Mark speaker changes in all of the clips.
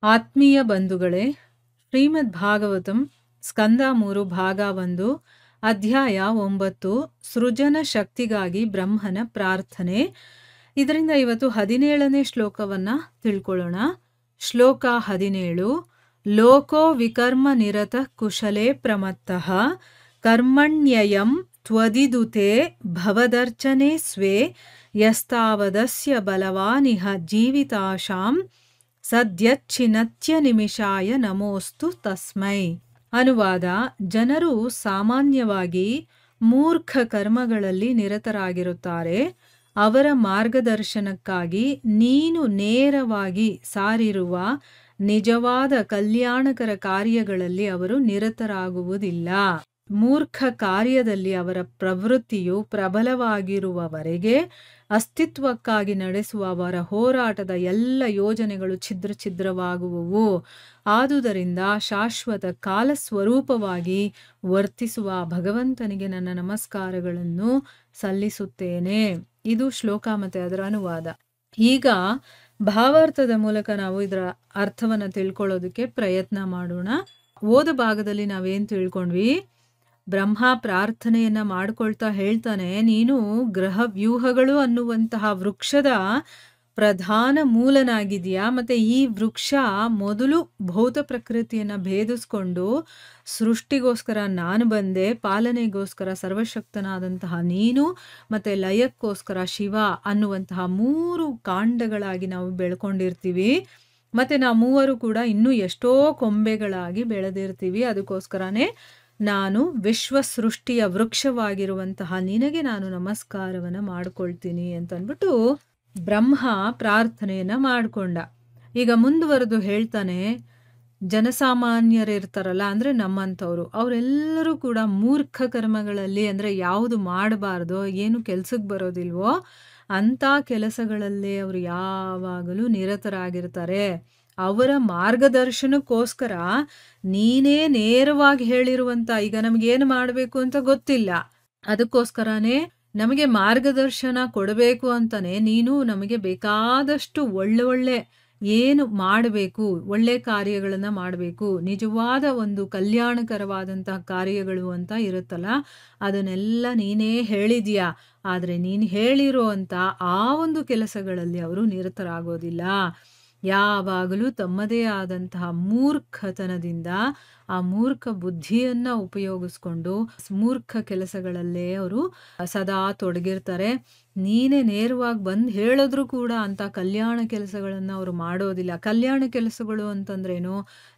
Speaker 1: ಆತ್ಮೀಯ ಬಂಧುಗಳೇ, ಶ್ರೀಮದ್ ಭಾಗವತಂ ಸ್ಕಂದ 3 ಭಾಗ 1 ಅಧ್ಯಾಯ 9 ಸೃಜನ ಶಕ್ತಿಗಾಗಿ ಬ್ರಹ್ಮನ ಪ್ರಾರ್ಥನೆ. ಇದರಿಂದ ಇವತ್ತು 17ನೇ ಶ್ಲೋಕವನ್ನ ತಿಳ್ಕೊಳ್ಳೋಣ. ಶ್ಲೋಕ 17. ಲೋಕೋ ವಿಕರ್ಮ ನಿರತ ಕುಶಲೇ ಪ್ರಮತ್ತಃ ಕರ್ಮಣ್ಯಯಂ ತ್ವದಿದುತೆ ಭವದರ್ಚನೆ ಸ್ವೇ ಯಸ್ತಾವದಸ್ಯ ಬಲವಾನಿಹ ಜೀವಿತಾಶಾಂ ಸದ್ಯಚ್ಛಿನತ್ಯ ನಿಮಿಷಾಯ ನಮೋಸ್ತು ತಸ್ಮೈ. ಅನುವಾದ: ಜನರು ಸಾಮಾನ್ಯವಾಗಿ ಮೂರ್ಖ ಕರ್ಮಗಳಲ್ಲಿ ನಿರತರಾಗಿರುತ್ತಾರೆ. ಅವರ ಮಾರ್ಗದರ್ಶನಕ್ಕಾಗಿ ನೀನು ನೇರವಾಗಿ ಸಾರಿರುವ ನಿಜವಾದ ಕಲ್ಯಾಣಕರ ಕಾರ್ಯಗಳಲ್ಲಿ ಅವರು ನಿರತರಾಗುವುದಿಲ್ಲ. ಮೂರ್ಖ ಕಾರ್ಯದಲ್ಲಿ ಅವರ ಪ್ರವೃತ್ತಿಯು ಪ್ರಬಲವಾಗಿರುವವರೆಗೆ ಅಸ್ತಿತ್ವಕ್ಕಾಗಿ ನಡೆಸುವ ಅವರ ಹೋರಾಟದ ಎಲ್ಲ ಯೋಜನೆಗಳು ಛಿದ್ರವಾಗುವುವು. ಆದುದರಿಂದ ಶಾಶ್ವತ ಕಾಲಸ್ವರೂಪವಾಗಿ ವರ್ತಿಸುವ ಭಗವಂತನಿಗೆ ನನ್ನ ನಮಸ್ಕಾರಗಳನ್ನು ಸಲ್ಲಿಸುತ್ತೇನೆ. ಇದು ಶ್ಲೋಕ ಮತ್ತೆ ಅದರ ಅನುವಾದ. ಈಗ ಭಾವಾರ್ಥದ ಮೂಲಕ ನಾವು ಇದರ ಅರ್ಥವನ್ನು ತಿಳ್ಕೊಳ್ಳೋದಕ್ಕೆ ಪ್ರಯತ್ನ ಮಾಡೋಣ. ಓದ ಭಾಗದಲ್ಲಿ ನಾವೇನು ತಿಳ್ಕೊಂಡ್ವಿ? ಬ್ರಹ್ಮ ಪ್ರಾರ್ಥನೆಯನ್ನ ಮಾಡ್ಕೊಳ್ತಾ ಹೇಳ್ತಾನೆ, ನೀನು ಗ್ರಹ ವ್ಯೂಹಗಳು ಅನ್ನುವಂತಹ ವೃಕ್ಷದ ಪ್ರಧಾನ ಮೂಲನಾಗಿದೆಯಾ. ಮತ್ತೆ ಈ ವೃಕ್ಷ ಮೊದಲು ಭೌತ ಪ್ರಕೃತಿಯನ್ನ ಭೇದಿಸ್ಕೊಂಡು ಸೃಷ್ಟಿಗೋಸ್ಕರ ನಾನು ಬಂದೆ, ಪಾಲನೆಗೋಸ್ಕರ ಸರ್ವಶಕ್ತನಾದಂತಹ ನೀನು, ಮತ್ತೆ ಲಯಕ್ಕೋಸ್ಕರ ಶಿವ ಅನ್ನುವಂತಹ 3 ಕಾಂಡಗಳಾಗಿ ನಾವು ಬೆಳ್ಕೊಂಡಿರ್ತೀವಿ. ಮತ್ತೆ ನಾವು ಮೂವರು ಕೂಡ ಇನ್ನೂ ಎಷ್ಟೋ ಕೊಂಬೆಗಳಾಗಿ ಬೆಳೆದಿರ್ತೀವಿ. ಅದಕ್ಕೋಸ್ಕರನೇ ನಾನು ವಿಶ್ವ ಸೃಷ್ಟಿಯ ವೃಕ್ಷವಾಗಿರುವಂತಹ ನಿನಗೆ ನಾನು ನಮಸ್ಕಾರವನ್ನ ಮಾಡ್ಕೊಳ್ತೀನಿ ಅಂತ ಅಂದ್ಬಿಟ್ಟು ಬ್ರಹ್ಮ ಪ್ರಾರ್ಥನೆಯನ್ನ ಮಾಡ್ಕೊಂಡ. ಈಗ ಮುಂದುವರೆದು ಹೇಳ್ತಾನೆ, ಜನಸಾಮಾನ್ಯರಿರ್ತಾರಲ್ಲ, ಅಂದ್ರೆ ನಮ್ಮಂಥವ್ರು, ಅವರೆಲ್ಲರೂ ಕೂಡ ಮೂರ್ಖ ಕರ್ಮಗಳಲ್ಲಿ, ಅಂದ್ರೆ ಯಾವುದು ಮಾಡಬಾರ್ದೋ, ಏನು ಕೆಲ್ಸಕ್ಕೆ ಬರೋದಿಲ್ವೋ ಅಂಥ ಕೆಲಸಗಳಲ್ಲೇ ಅವರು ಯಾವಾಗಲೂ ನಿರತರಾಗಿರ್ತಾರೆ. ಅವರ ಮಾರ್ಗದರ್ಶನಕ್ಕೋಸ್ಕರ ನೀನೇ ನೇರವಾಗಿ ಹೇಳಿರುವಂತ, ಈಗ ನಮಗೇನು ಮಾಡಬೇಕು ಅಂತ ಗೊತ್ತಿಲ್ಲ, ಅದಕ್ಕೋಸ್ಕರನೇ ನಮಗೆ ಮಾರ್ಗದರ್ಶನ ಕೊಡಬೇಕು ಅಂತಾನೆ ನೀನು ನಮಗೆ ಬೇಕಾದಷ್ಟು ಒಳ್ಳೆ ಏನು ಮಾಡಬೇಕು, ಒಳ್ಳೆ ಕಾರ್ಯಗಳನ್ನ ಮಾಡಬೇಕು, ನಿಜವಾದ ಒಂದು ಕಲ್ಯಾಣಕರವಾದಂತಹ ಕಾರ್ಯಗಳು ಅಂತ ಇರುತ್ತಲ್ಲ, ಅದನ್ನೆಲ್ಲ ನೀನೇ ಹೇಳಿದೀಯಾ. ಆದರೆ ನೀನು ಹೇಳಿರೋ ಅಂತ ಆ ಒಂದು ಕೆಲಸಗಳಲ್ಲಿ ಅವರು ನಿರತರಾಗೋದಿಲ್ಲ. ಯಾವಾಗಲೂ ತಮ್ಮದೇ ಆದಂತಹ ಮೂರ್ಖತನದಿಂದ ಆ ಮೂರ್ಖ ಬುದ್ಧಿಯನ್ನ ಉಪಯೋಗಿಸ್ಕೊಂಡು ಮೂರ್ಖ ಕೆಲಸಗಳಲ್ಲೇ ಅವರು ಸದಾ ತೊಡಗಿರ್ತಾರೆ. ನೀನೇ ನೇರವಾಗಿ ಬಂದು ಹೇಳಿದ್ರು ಕೂಡ ಅಂತ ಕಲ್ಯಾಣ ಕೆಲಸಗಳನ್ನು ಅವರು ಮಾಡೋದಿಲ್ಲ. ಕಲ್ಯಾಣ ಕೆಲಸಗಳು ಅಂತಂದ್ರೇನು?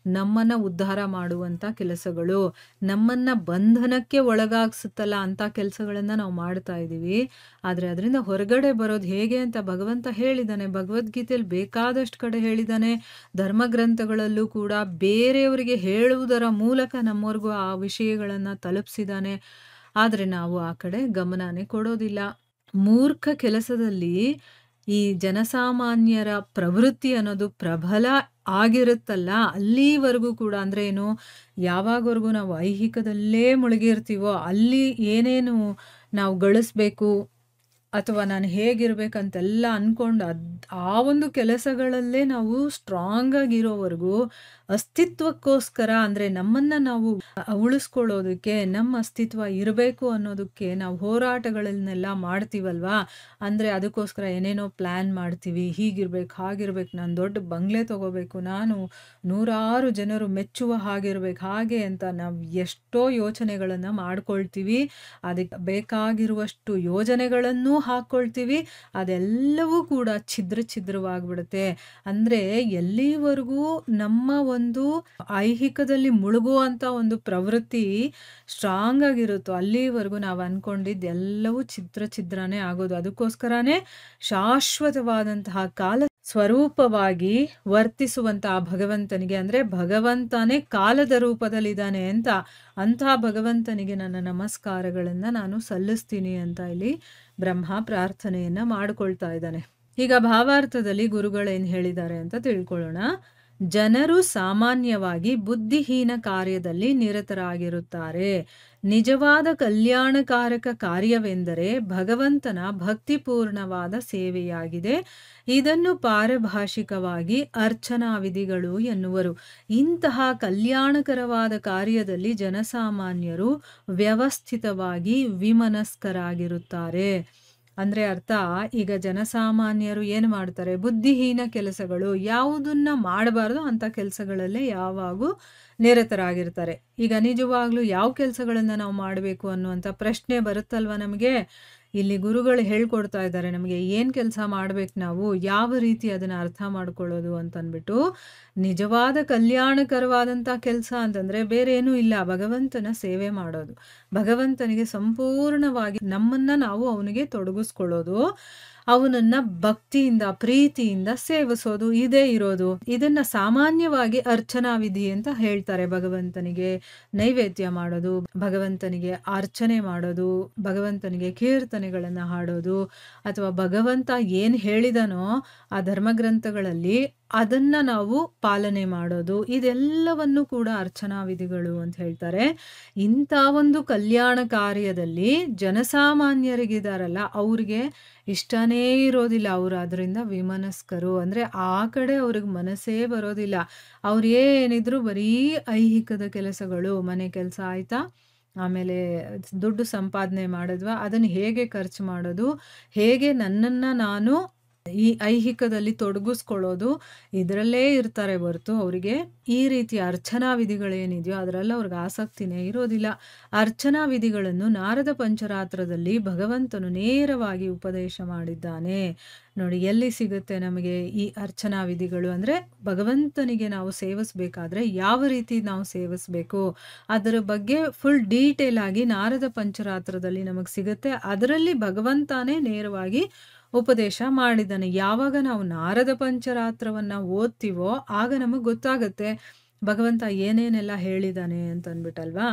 Speaker 1: ನಮ್ಮನ್ನ ಉದ್ಧಾರ ಮಾಡುವಂತ ಕೆಲಸಗಳು, ನಮ್ಮನ್ನ ಬಂಧನಕ್ಕೆ ಒಳಗಾಗ್ಸುತ್ತಲ್ಲ ಅಂತ ಕೆಲಸಗಳನ್ನ ನಾವು ಮಾಡ್ತಾ ಇದ್ದೀವಿ. ಆದ್ರೆ ಅದರಿಂದ ಹೊರಗಡೆ ಬರೋದು ಹೇಗೆ ಅಂತ ಭಗವಂತ ಹೇಳಿದಾನೆ. ಭಗವದ್ಗೀತೆಯಲ್ಲಿ ಬೇಕಾದಷ್ಟು ಕಡೆ ಹೇಳಿದಾನೆ. ಧರ್ಮಗ್ರಂಥಗಳಲ್ಲೂ ಕೂಡ ಬೇರೆಯವರಿಗೆ ಹೇಳುವುದರ ಮೂಲಕ ನಮ್ಮವರೆಗೂ ಆ ವಿಷಯಗಳನ್ನ ತಲುಪಿಸಿದಾನೆ. ಆದ್ರೆ ನಾವು ಆ ಕಡೆ ಗಮನನೇ ಕೊಡೋದಿಲ್ಲ. ಮೂರ್ಖ ಕೆಲಸದಲ್ಲಿ ಈ ಜನಸಾಮಾನ್ಯರ ಪ್ರವೃತ್ತಿ ಅನ್ನೋದು ಪ್ರಬಲ ಆಗಿರುತ್ತಲ್ಲ, ಅಲ್ಲಿವರೆಗೂ ಕೂಡ, ಅಂದ್ರೆ ಏನು, ಯಾವಾಗವರೆಗೂ ನಾವು ಐಹಿಕದಲ್ಲೇ ಮುಳುಗಿರ್ತೀವೋ ಅಲ್ಲಿ ಏನೇನು ನಾವು ಗಳಿಸ್ಬೇಕು ಅಥವಾ ನಾನು ಹೇಗಿರ್ಬೇಕಂತೆಲ್ಲ ಅನ್ಕೊಂಡು ಆ ಒಂದು ಕೆಲಸಗಳಲ್ಲೇ ನಾವು ಸ್ಟ್ರಾಂಗ್ ಆಗಿರೋವರೆಗೂ ಅಸ್ತಿತ್ವಕ್ಕೋಸ್ಕರ, ಅಂದ್ರೆ ನಮ್ಮನ್ನ ನಾವು ಉಳಿಸ್ಕೊಳ್ಳೋದಕ್ಕೆ, ನಮ್ಮ ಅಸ್ತಿತ್ವ ಇರಬೇಕು ಅನ್ನೋದಕ್ಕೆ ನಾವು ಹೋರಾಟಗಳನ್ನೆಲ್ಲ ಮಾಡ್ತೀವಲ್ವಾ. ಅಂದ್ರೆ ಅದಕ್ಕೋಸ್ಕರ ಏನೇನೋ ಪ್ಲಾನ್ ಮಾಡ್ತೀವಿ, ಹೀಗಿರ್ಬೇಕು ಹಾಗಿರ್ಬೇಕು, ನಾನು ದೊಡ್ಡ ಬಂಗ್ಲೆ ತಗೋಬೇಕು, ನಾನು 100 ಜನರು ಮೆಚ್ಚುವ ಹಾಗಿರ್ಬೇಕು, ಹಾಗೆ ಅಂತ ನಾವು ಎಷ್ಟೋ ಯೋಚನೆಗಳನ್ನ ಮಾಡ್ಕೊಳ್ತೀವಿ. ಅದಕ್ಕೆ ಬೇಕಾಗಿರುವಷ್ಟು ಯೋಜನೆಗಳನ್ನು ಹಾಕೊಳ್ತೀವಿ. ಅದೆಲ್ಲವೂ ಕೂಡ ಛಿದ್ರವಾಗ್ಬಿಡುತ್ತೆ. ಅಂದ್ರೆ ಎಲ್ಲಿವರೆಗೂ ನಮ್ಮ ಒಂದು ಐಹಿಕದಲ್ಲಿ ಮುಳುಗುವಂತ ಒಂದು ಪ್ರವೃತ್ತಿ ಸ್ಟ್ರಾಂಗ್ ಆಗಿರುತ್ತೋ ಅಲ್ಲಿವರೆಗೂ ನಾವು ಅನ್ಕೊಂಡಿದ್ದು ಎಲ್ಲವೂ ಛಿದ್ರನೇ ಆಗೋದು. ಅದಕ್ಕೋಸ್ಕರನೇ ಶಾಶ್ವತವಾದಂತಹ ಕಾಲ ಸ್ವರೂಪವಾಗಿ ವರ್ತಿಸುವಂತಹ ಭಗವಂತನಿಗೆ, ಅಂದ್ರೆ ಭಗವಂತನೇ ಕಾಲದ ರೂಪದಲ್ಲಿದ್ದಾನೆ ಅಂತ, ಅಂತಹ ಭಗವಂತನಿಗೆ ನನ್ನ ನಮಸ್ಕಾರಗಳನ್ನ ನಾನು ಸಲ್ಲಿಸ್ತೀನಿ ಅಂತ ಇಲ್ಲಿ ಬ್ರಹ್ಮ ಪ್ರಾರ್ಥನೆಯನ್ನ ಮಾಡ್ಕೊಳ್ತಾ ಇದ್ದಾನೆ. ಈಗ ಭಾವಾರ್ಥದಲ್ಲಿ ಗುರುಗಳೇನು ಹೇಳಿದ್ದಾರೆ ಅಂತ ತಿಳ್ಕೊಳ್ಳೋಣ. ಜನರು ಸಾಮಾನ್ಯವಾಗಿ ಬುದ್ಧಿಹೀನ ಕಾರ್ಯದಲ್ಲಿ ನಿರತರಾಗಿರುತ್ತಾರೆ. ನಿಜವಾದ ಕಲ್ಯಾಣಕಾರಕ ಕಾರ್ಯವೆಂದರೆ ಭಗವಂತನ ಭಕ್ತಿಪೂರ್ಣವಾದ ಸೇವೆಯಾಗಿದೆ. ಇದನ್ನು ಪಾರಭಾಷಿಕವಾಗಿ ಅರ್ಚನಾ ವಿಧಿಗಳು ಎನ್ನುವರು. ಇಂತಹ ಕಲ್ಯಾಣಕರವಾದ ಕಾರ್ಯದಲ್ಲಿ ಜನಸಾಮಾನ್ಯರು ವ್ಯವಸ್ಥಿತವಾಗಿ ವಿಮನಸ್ಕರಾಗಿರುತ್ತಾರೆ. ಅಂದ್ರೆ ಅರ್ಥ, ಈಗ ಜನಸಾಮಾನ್ಯರು ಏನು ಮಾಡ್ತಾರೆ, ಬುದ್ಧಿಹೀನ ಕೆಲಸಗಳು ಯಾವುದನ್ನ ಮಾಡಬಾರ್ದು ಅಂತ ಕೆಲಸಗಳಲ್ಲೇ ಯಾವಾಗೂ ನಿರತರಾಗಿರ್ತಾರೆ. ಈಗ ನಿಜವಾಗ್ಲೂ ಯಾವ ಕೆಲಸಗಳನ್ನ ನಾವು ಮಾಡಬೇಕು ಅನ್ನುವಂಥ ಪ್ರಶ್ನೆ ಬರುತ್ತಲ್ವ ನಮಗೆ. ಇಲ್ಲಿ ಗುರುಗಳು ಹೇಳ್ಕೊಡ್ತಾ ಇದ್ದಾರೆ ನಮಗೆ ಏನು ಕೆಲಸ ಮಾಡ್ಬೇಕು, ನಾವು ಯಾವ ರೀತಿ ಅದನ್ನ ಅರ್ಥ ಮಾಡ್ಕೊಳ್ಳೋದು ಅಂತಂದ್ಬಿಟ್ಟು. ನಿಜವಾದ ಕಲ್ಯಾಣಕರವಾದಂಥ ಕೆಲಸ ಅಂತಂದ್ರೆ ಬೇರೆ ಏನೂ ಇಲ್ಲ, ಭಗವಂತನ ಸೇವೆ ಮಾಡೋದು, ಭಗವಂತನಿಗೆ ಸಂಪೂರ್ಣವಾಗಿ ನಮ್ಮನ್ನ ನಾವು ಅವನಿಗೆ ತೊಡಗಿಸ್ಕೊಳ್ಳೋದು, ಅವನನ್ನ ಭಕ್ತಿಯಿಂದ ಪ್ರೀತಿಯಿಂದ ಸೇವಿಸೋದು, ಇದೇ ಇರೋದು. ಇದನ್ನ ಸಾಮಾನ್ಯವಾಗಿ ಅರ್ಚನಾ ವಿಧಿ ಅಂತ ಹೇಳ್ತಾರೆ. ಭಗವಂತನಿಗೆ ನೈವೇದ್ಯ ಮಾಡೋದು, ಭಗವಂತನಿಗೆ ಅರ್ಚನೆ ಮಾಡೋದು, ಭಗವಂತನಿಗೆ ಕೀರ್ತನೆಗಳನ್ನ ಹಾಡೋದು, ಅಥವಾ ಭಗವಂತ ಏನ್ ಹೇಳಿದನೋ ಆ ಧರ್ಮಗ್ರಂಥಗಳಲ್ಲಿ ಅದನ್ನ ನಾವು ಪಾಲನೆ ಮಾಡೋದು, ಇದೆಲ್ಲವನ್ನು ಕೂಡ ಅರ್ಚನಾ ವಿಧಿಗಳು ಅಂತ ಹೇಳ್ತಾರೆ. ಇಂಥ ಒಂದು ಕಲ್ಯಾಣ ಕಾರ್ಯದಲ್ಲಿ ಜನಸಾಮಾನ್ಯರಿಗಿದಾರಲ್ಲ ಅವ್ರಿಗೆ ಇಷ್ಟನೇ ಇರೋದಿಲ್ಲ. ಅವರು ಅದರಿಂದ ವಿಮನಸ್ಕರು, ಅಂದ್ರೆ ಆ ಕಡೆ ಅವ್ರಿಗೆ ಮನಸ್ಸೇ ಬರೋದಿಲ್ಲ. ಅವ್ರು ಏನಿದ್ರು ಬರೀ ಐಹಿಕದ ಕೆಲಸಗಳು, ಮನೆ ಕೆಲಸ ಆಯ್ತಾ, ಆಮೇಲೆ ದುಡ್ಡು ಸಂಪಾದನೆ ಮಾಡಿದ್ವಾ, ಅದನ್ನು ಹೇಗೆ ಖರ್ಚು ಮಾಡೋದು, ಹೇಗೆ ನನ್ನನ್ನು ನಾನು ಈ ಐಹಿಕದಲ್ಲಿ ತೊಡಗಿಸ್ಕೊಳ್ಳೋದು, ಇದರಲ್ಲೇ ಇರ್ತಾರೆ ಹೊರತು ಅವರಿಗೆ ಈ ರೀತಿಯ ಅರ್ಚನಾ ವಿಧಿಗಳೇನಿದೆಯೋ ಅದರಲ್ಲ ಅವ್ರಿಗೆ ಆಸಕ್ತಿನೇ ಇರೋದಿಲ್ಲ. ಅರ್ಚನಾ ವಿಧಿಗಳನ್ನು ನಾರದ ಪಂಚರಾತ್ರದಲ್ಲಿ ಭಗವಂತನು ನೇರವಾಗಿ ಉಪದೇಶ ಮಾಡಿದ್ದಾನೆ. ನೋಡಿ ಎಲ್ಲಿ ಸಿಗುತ್ತೆ ನಮಗೆ ಈ ಅರ್ಚನಾ ವಿಧಿಗಳು, ಅಂದರೆ ಭಗವಂತನಿಗೆ ನಾವು ಸೇವಿಸ್ಬೇಕಾದ್ರೆ ಯಾವ ರೀತಿ ನಾವು ಸೇವಿಸ್ಬೇಕು ಅದರ ಬಗ್ಗೆ ಫುಲ್ ಡೀಟೇಲ್ ಆಗಿ ನಾರದ ಪಂಚರಾತ್ರದಲ್ಲಿ ನಮಗೆ ಸಿಗುತ್ತೆ. ಅದರಲ್ಲಿ ಭಗವಂತನೇ ನೇರವಾಗಿ ಉಪದೇಶ ಮಾಡಿದ್ದಾನೆ. ಯಾವಾಗ ನಾವು ನಾರದ ಪಂಚರಾತ್ರವನ್ನ ಓದ್ತೀವೋ ಆಗ ನಮಗೆ ಗೊತ್ತಾಗುತ್ತೆ ಭಗವಂತ ಏನೇನೆಲ್ಲ ಹೇಳಿದಾನೆ ಅಂತ ಅಂದ್ಬಿಟ್ಟಲ್ವಾ.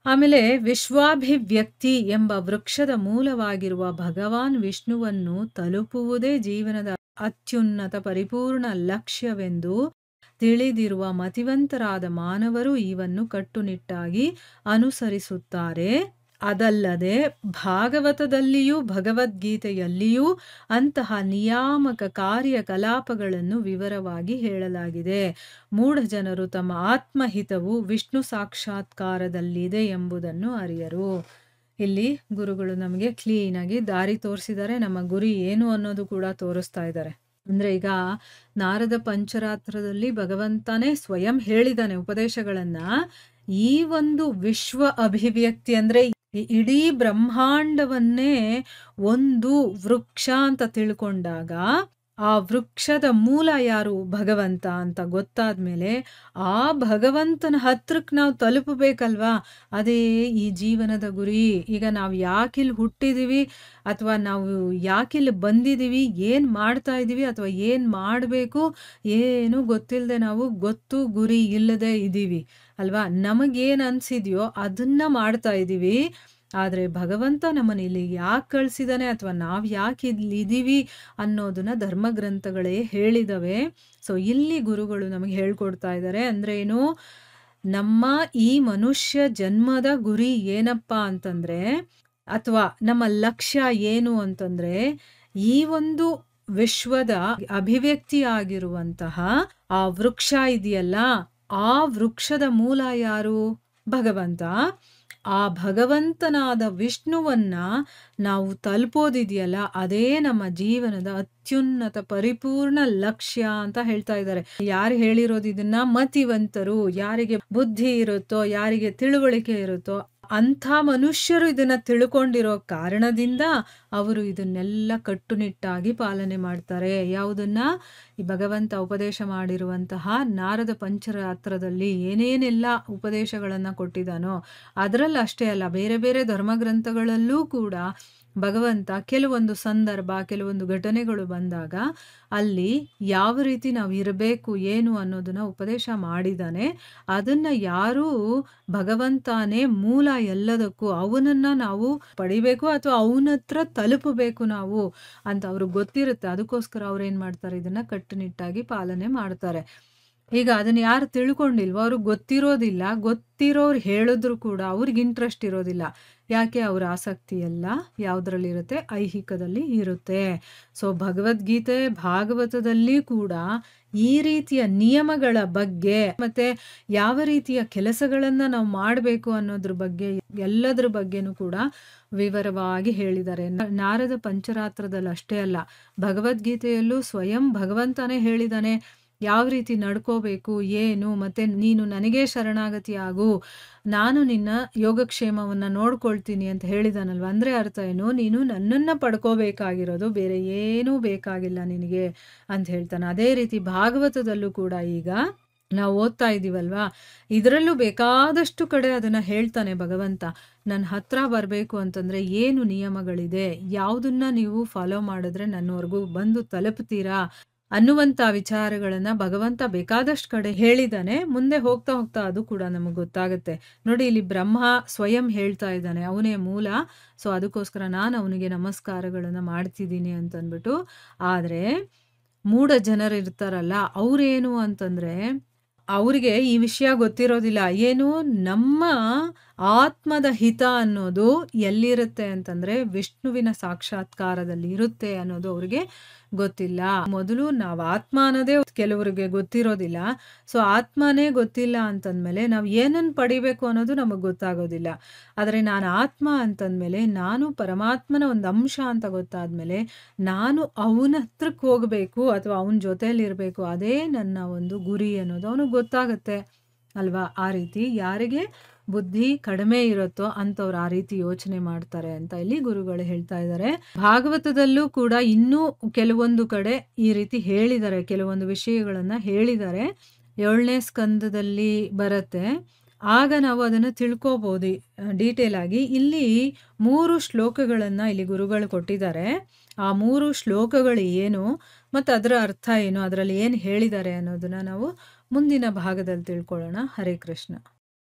Speaker 1: ಆಮೇಲೆ ವಿಶ್ವಾಭಿವ್ಯಕ್ತಿ ಎಂಬ ವೃಕ್ಷದ ಮೂಲವಾಗಿರುವ ಭಗವಾನ್ ವಿಷ್ಣುವನ್ನು ತಲುಪುವುದೇ ಜೀವನದ ಅತ್ಯುನ್ನತ ಪರಿಪೂರ್ಣ ಲಕ್ಷ್ಯವೆಂದು ತಿಳಿದಿರುವ ಮತಿವಂತರಾದ ಮಾನವರು ಇವನ್ನು ಕಟ್ಟುನಿಟ್ಟಾಗಿ ಅನುಸರಿಸುತ್ತಾರೆ. ಅದಲ್ಲದೆ ಭಾಗವತದಲ್ಲಿಯೂ ಭಗವದ್ಗೀತೆಯಲ್ಲಿಯೂ ಅಂತಹ ನಿಯಾಮಕ ಕಾರ್ಯಕಲಾಪಗಳನ್ನು ವಿವರವಾಗಿ ಹೇಳಲಾಗಿದೆ. ಮೂಢ ಜನರು ತಮ್ಮ ಆತ್ಮಹಿತವು ವಿಷ್ಣು ಸಾಕ್ಷಾತ್ಕಾರದಲ್ಲಿದೆ ಎಂಬುದನ್ನು ಅರಿಯರು. ಇಲ್ಲಿ ಗುರುಗಳು ನಮಗೆ ಕ್ಲೀನಾಗಿ ದಾರಿ ತೋರಿಸಿದ್ದಾರೆ, ನಮ್ಮ ಗುರಿ ಏನು ಅನ್ನೋದು ಕೂಡ ತೋರಿಸ್ತಾ ಇದ್ದಾರೆ. ಅಂದ್ರೆ ಈಗ ನಾರದ ಪಂಚರಾತ್ರದಲ್ಲಿ ಭಗವಂತನೇ ಸ್ವಯಂ ಹೇಳಿದಾನೆ ಉಪದೇಶಗಳನ್ನ. ಈ ಒಂದು ವಿಶ್ವ ಅಭಿವ್ಯಕ್ತಿ ಅಂದ್ರೆ ಇಡೀ ಬ್ರಹ್ಮಾಂಡವನ್ನೇ ಒಂದು ವೃಕ್ಷ ಅಂತ ತಿಳ್ಕೊಂಡಾಗ ಆ ವೃಕ್ಷದ ಮೂಲ ಯಾರು, ಭಗವಂತ ಅಂತ ಗೊತ್ತಾದ್ಮೇಲೆ ಆ ಭಗವಂತನ ಹತ್ರಕ್ಕೆ ನಾವು ತಲುಪಬೇಕಲ್ವಾ, ಅದೇ ಈ ಜೀವನದ ಗುರಿ. ಈಗ ನಾವು ಯಾಕಿಲ್ಲಿ ಹುಟ್ಟಿದೀವಿ ಅಥವಾ ನಾವು ಯಾಕಿಲ್ಲಿ ಬಂದಿದೀವಿ, ಏನ್ ಮಾಡ್ತಾ ಇದೀವಿ ಅಥವಾ ಏನ್ ಮಾಡಬೇಕು ಏನು ಗೊತ್ತಿಲ್ಲದೆ ನಾವು ಗೊತ್ತು ಗುರಿ ಇಲ್ಲದೆ ಇದ್ದೀವಿ ಅಲ್ವಾ. ನಮಗೇನು ಅನ್ಸಿದ್ಯೋ ಅದನ್ನ ಮಾಡ್ತಾ ಇದ್ದೀವಿ. ಆದರೆ ಭಗವಂತ ನಮ್ಮನ್ನ ಇಲ್ಲಿ ಯಾಕೆ ಕಳಿಸಿದಾನೆ ಅಥವಾ ನಾವು ಯಾಕೆ ಇಲ್ಲಿ ಇದ್ದೀವಿ ಅನ್ನೋದನ್ನ ಧರ್ಮಗ್ರಂಥಗಳೇ ಹೇಳಿದವೆ. ಸೊ ಇಲ್ಲಿ ಗುರುಗಳು ನಮಗೆ ಹೇಳ್ಕೊಡ್ತಾ ಇದ್ದಾರೆ. ಅಂದ್ರೆ ಏನು, ನಮ್ಮ ಈ ಮನುಷ್ಯ ಜನ್ಮದ ಗುರಿ ಏನಪ್ಪ ಅಂತಂದ್ರೆ, ಅಥವಾ ನಮ್ಮ ಲಕ್ಷ್ಯ ಏನು ಅಂತಂದ್ರೆ, ಈ ಒಂದು ವಿಶ್ವದ ಅಭಿವ್ಯಕ್ತಿ ಆಗಿರುವಂತಹ ಆ ವೃಕ್ಷ ಇದೆಯಲ್ಲ, ಆ ವೃಕ್ಷದ ಮೂಲ ಯಾರು, ಭಗವಂತ. ಆ ಭಗವಂತನಾದ ವಿಷ್ಣುವನ್ನ ನಾವು ತಲುಪೋದಿದೆಯಲ್ಲ, ಅದೇ ನಮ್ಮ ಜೀವನದ ಅತ್ಯುನ್ನತ ಪರಿಪೂರ್ಣ ಲಕ್ಷ್ಯ ಅಂತ ಹೇಳ್ತಾ ಇದ್ದಾರೆ. ಯಾರು ಹೇಳಿರೋದು ಇದನ್ನ, ಮತಿವಂತರು, ಯಾರಿಗೆ ಬುದ್ಧಿ ಇರುತ್ತೋ, ಯಾರಿಗೆ ತಿಳುವಳಿಕೆ ಇರುತ್ತೋ ಅಂಥ ಮನುಷ್ಯರು ಇದನ್ನ ತಿಳ್ಕೊಂಡಿರೋ ಕಾರಣದಿಂದ ಅವರು ಇದನ್ನೆಲ್ಲ ಕಟ್ಟುನಿಟ್ಟಾಗಿ ಪಾಲನೆ ಮಾಡ್ತಾರೆ. ಯಾವುದನ್ನ, ಈ ಭಗವಂತ ಉಪದೇಶ ಮಾಡಿರುವಂತಹ ನಾರದ ಪಂಚರಾತ್ರದಲ್ಲಿ ಏನೇನೆಲ್ಲ ಉಪದೇಶಗಳನ್ನ ಕೊಟ್ಟಿದ್ದಾನೋ ಅದರಲ್ಲಿ ಅಷ್ಟೇ ಅಲ್ಲ, ಬೇರೆ ಬೇರೆ ಧರ್ಮಗ್ರಂಥಗಳಲ್ಲೂ ಕೂಡ ಭಗವಂತ ಕೆಲವೊಂದು ಸಂದರ್ಭ, ಕೆಲವೊಂದು ಘಟನೆಗಳು ಬಂದಾಗ ಅಲ್ಲಿ ಯಾವ ರೀತಿ ನಾವು ಇರಬೇಕು ಏನು ಅನ್ನೋದನ್ನ ಉಪದೇಶ ಮಾಡಿದ್ದಾನೆ. ಅದನ್ನ ಯಾರು ಭಗವಂತನೇ ಮೂಲ ಎಲ್ಲದಕ್ಕೂ, ಅವನನ್ನ ನಾವು ಪಡಿಬೇಕು ಅಥವಾ ಅವನ ಹತ್ರ ತಲುಪಬೇಕು ನಾವು ಅಂತ ಅವ್ರಿಗೆ ಗೊತ್ತಿರುತ್ತೆ. ಅದಕ್ಕೋಸ್ಕರ ಅವ್ರು ಏನ್ ಮಾಡ್ತಾರೆ, ಇದನ್ನ ಕಟ್ಟುನಿಟ್ಟಾಗಿ ಪಾಲನೆ ಮಾಡ್ತಾರೆ. ಈಗ ಅದನ್ನ ಯಾರು ತಿಳ್ಕೊಂಡಿಲ್ವೋ ಅವ್ರಿಗೆ ಗೊತ್ತಿರೋದಿಲ್ಲ. ಗೊತ್ತಿರೋರು ಹೇಳಿದ್ರು ಕೂಡ ಅವ್ರಿಗೆ ಇಂಟ್ರೆಸ್ಟ್ ಇರೋದಿಲ್ಲ. ಯಾಕೆ? ಅವ್ರ ಆಸಕ್ತಿ ಎಲ್ಲ ಯಾವುದ್ರಲ್ಲಿರುತ್ತೆ? ಐಹಿಕದಲ್ಲಿ ಇರುತ್ತೆ. ಸೊ ಭಗವದ್ಗೀತೆ, ಭಾಗವತದಲ್ಲಿ ಕೂಡ ಈ ರೀತಿಯ ನಿಯಮಗಳ ಬಗ್ಗೆ ಮತ್ತೆ ಯಾವ ರೀತಿಯ ಕೆಲಸಗಳನ್ನ ನಾವು ಮಾಡಬೇಕು ಅನ್ನೋದ್ರ ಬಗ್ಗೆ ಎಲ್ಲದ್ರ ಬಗ್ಗೆನೂ ಕೂಡ ವಿವರವಾಗಿ ಹೇಳಿದ್ದಾರೆ. ನಾರದ ಪಂಚರಾತ್ರದಲ್ಲಿ ಅಷ್ಟೇ ಅಲ್ಲ, ಭಗವದ್ಗೀತೆಯಲ್ಲೂ ಸ್ವಯಂ ಭಗವಂತನೇ ಹೇಳಿದಾನೆ ಯಾವ ರೀತಿ ನಡ್ಕೋಬೇಕು ಏನು, ಮತ್ತೆ ನೀನು ನನಗೇ ಶರಣಾಗತಿ ಆಗು, ನಾನು ನಿನ್ನ ಯೋಗಕ್ಷೇಮವನ್ನ ನೋಡ್ಕೊಳ್ತೀನಿ ಅಂತ ಹೇಳಿದಾನಲ್ವ. ಅಂದ್ರೆ ಅರ್ಥ ಏನು? ನೀನು ನನ್ನನ್ನ ಪಡ್ಕೋಬೇಕಾಗಿರೋದು, ಬೇರೆ ಏನೂ ಬೇಕಾಗಿಲ್ಲ ನಿನಗೆ ಅಂತ ಹೇಳ್ತಾನೆ. ಅದೇ ರೀತಿ ಭಾಗವತದಲ್ಲೂ ಕೂಡ ಈಗ ನಾವು ಓದ್ತಾ ಇದ್ದೀವಲ್ವಾ, ಇದರಲ್ಲೂ ಬೇಕಾದಷ್ಟು ಕಡೆ ಅದನ್ನ ಹೇಳ್ತಾನೆ ಭಗವಂತ. ನನ್ನ ಹತ್ರ ಬರಬೇಕು ಅಂತಂದ್ರೆ ಏನು ನಿಯಮಗಳಿದೆ, ಯಾವುದನ್ನ ನೀವು ಫಾಲೋ ಮಾಡಿದ್ರೆ ನನ್ನವರೆಗೂ ಬಂದು ತಲುಪ್ತೀರಾ ಅನ್ನುವಂಥ ವಿಚಾರಗಳನ್ನ ಭಗವಂತ ಬೇಕಾದಷ್ಟು ಕಡೆ ಹೇಳಿದಾನೆ. ಮುಂದೆ ಹೋಗ್ತಾ ಹೋಗ್ತಾ ಅದು ಕೂಡ ನಮಗೆ ಗೊತ್ತಾಗುತ್ತೆ. ನೋಡಿ, ಇಲ್ಲಿ ಬ್ರಹ್ಮ ಸ್ವಯಂ ಹೇಳ್ತಾ ಇದ್ದಾನೆ, ಅವನೇ ಮೂಲ. ಸೊ ಅದಕ್ಕೋಸ್ಕರ ನಾನು ಅವನಿಗೆ ನಮಸ್ಕಾರಗಳನ್ನ ಮಾಡ್ತಿದ್ದೀನಿ ಅಂತಂದ್ಬಿಟ್ಟು. ಆದ್ರೆ ಮೂಢ ಜನರು ಇರ್ತಾರಲ್ಲ, ಅವ್ರೇನು ಅಂತಂದ್ರೆ ಅವ್ರಿಗೆ ಈ ವಿಷಯ ಗೊತ್ತಿರೋದಿಲ್ಲ. ಏನು? ನಮ್ಮ ಆತ್ಮದ ಹಿತ ಅನ್ನೋದು ಎಲ್ಲಿರುತ್ತೆ ಅಂತಂದ್ರೆ ವಿಷ್ಣುವಿನ ಸಾಕ್ಷಾತ್ಕಾರದಲ್ಲಿ ಇರುತ್ತೆ ಅನ್ನೋದು ಅವ್ರಿಗೆ ಗೊತ್ತಿಲ್ಲ. ಮೊದಲು ನಾವು ಆತ್ಮ ಅನ್ನೋದೇ ಕೆಲವರಿಗೆ ಗೊತ್ತಿರೋದಿಲ್ಲ. ಸೊ ಆತ್ಮನೇ ಗೊತ್ತಿಲ್ಲ ಅಂತಂದ್ಮೇಲೆ ನಾವು ಏನನ್ನು ಪಡಿಬೇಕು ಅನ್ನೋದು ನಮಗೆ ಗೊತ್ತಾಗೋದಿಲ್ಲ. ಆದರೆ ನಾನು ಆತ್ಮ ಅಂತಂದ್ಮೇಲೆ ನಾನು ಪರಮಾತ್ಮನ ಒಂದು ಅಂಶ ಅಂತ ಗೊತ್ತಾದ್ಮೇಲೆ ನಾನು ಅವನ ಹತ್ರಕ್ಕೆ ಹೋಗಬೇಕು ಅಥವಾ ಅವನ ಜೊತೆಯಲ್ಲಿ ಇರಬೇಕು, ಅದೇ ನನ್ನ ಒಂದು ಗುರಿ ಅನ್ನೋದು ಅವನಿಗೆ ಗೊತ್ತಾಗುತ್ತೆ ಅಲ್ವಾ. ಆ ರೀತಿ ಯಾರಿಗೆ ಬುದ್ಧಿ ಕಡಿಮೆ ಇರುತ್ತೋ ಅಂಥವ್ರು ಆ ರೀತಿ ಯೋಚನೆ ಮಾಡ್ತಾರೆ ಅಂತ ಇಲ್ಲಿ ಗುರುಗಳು ಹೇಳ್ತಾ ಇದ್ದಾರೆ. ಭಾಗವತದಲ್ಲೂ ಕೂಡ ಇನ್ನೂ ಕೆಲವೊಂದು ಕಡೆ ಈ ರೀತಿ ಹೇಳಿದ್ದಾರೆ, ಕೆಲವೊಂದು ವಿಷಯಗಳನ್ನ ಹೇಳಿದ್ದಾರೆ. 7ನೇ ಸ್ಕಂದದಲ್ಲಿ ಬರುತ್ತೆ. ಆಗ ನಾವು ಅದನ್ನು ತಿಳ್ಕೋಬಹುದು ಡೀಟೇಲ್ ಆಗಿ. ಇಲ್ಲಿ 3 ಶ್ಲೋಕಗಳನ್ನ ಇಲ್ಲಿ ಗುರುಗಳು ಕೊಟ್ಟಿದ್ದಾರೆ. ಆ 3 ಶ್ಲೋಕಗಳು ಏನು ಮತ್ತು ಅದರ ಅರ್ಥ ಏನು, ಅದರಲ್ಲಿ ಏನು ಹೇಳಿದ್ದಾರೆ ಅನ್ನೋದನ್ನ ನಾವು ಮುಂದಿನ ಭಾಗದಲ್ಲಿ ತಿಳ್ಕೊಳ್ಳೋಣ. ಹರೇ ಕೃಷ್ಣ.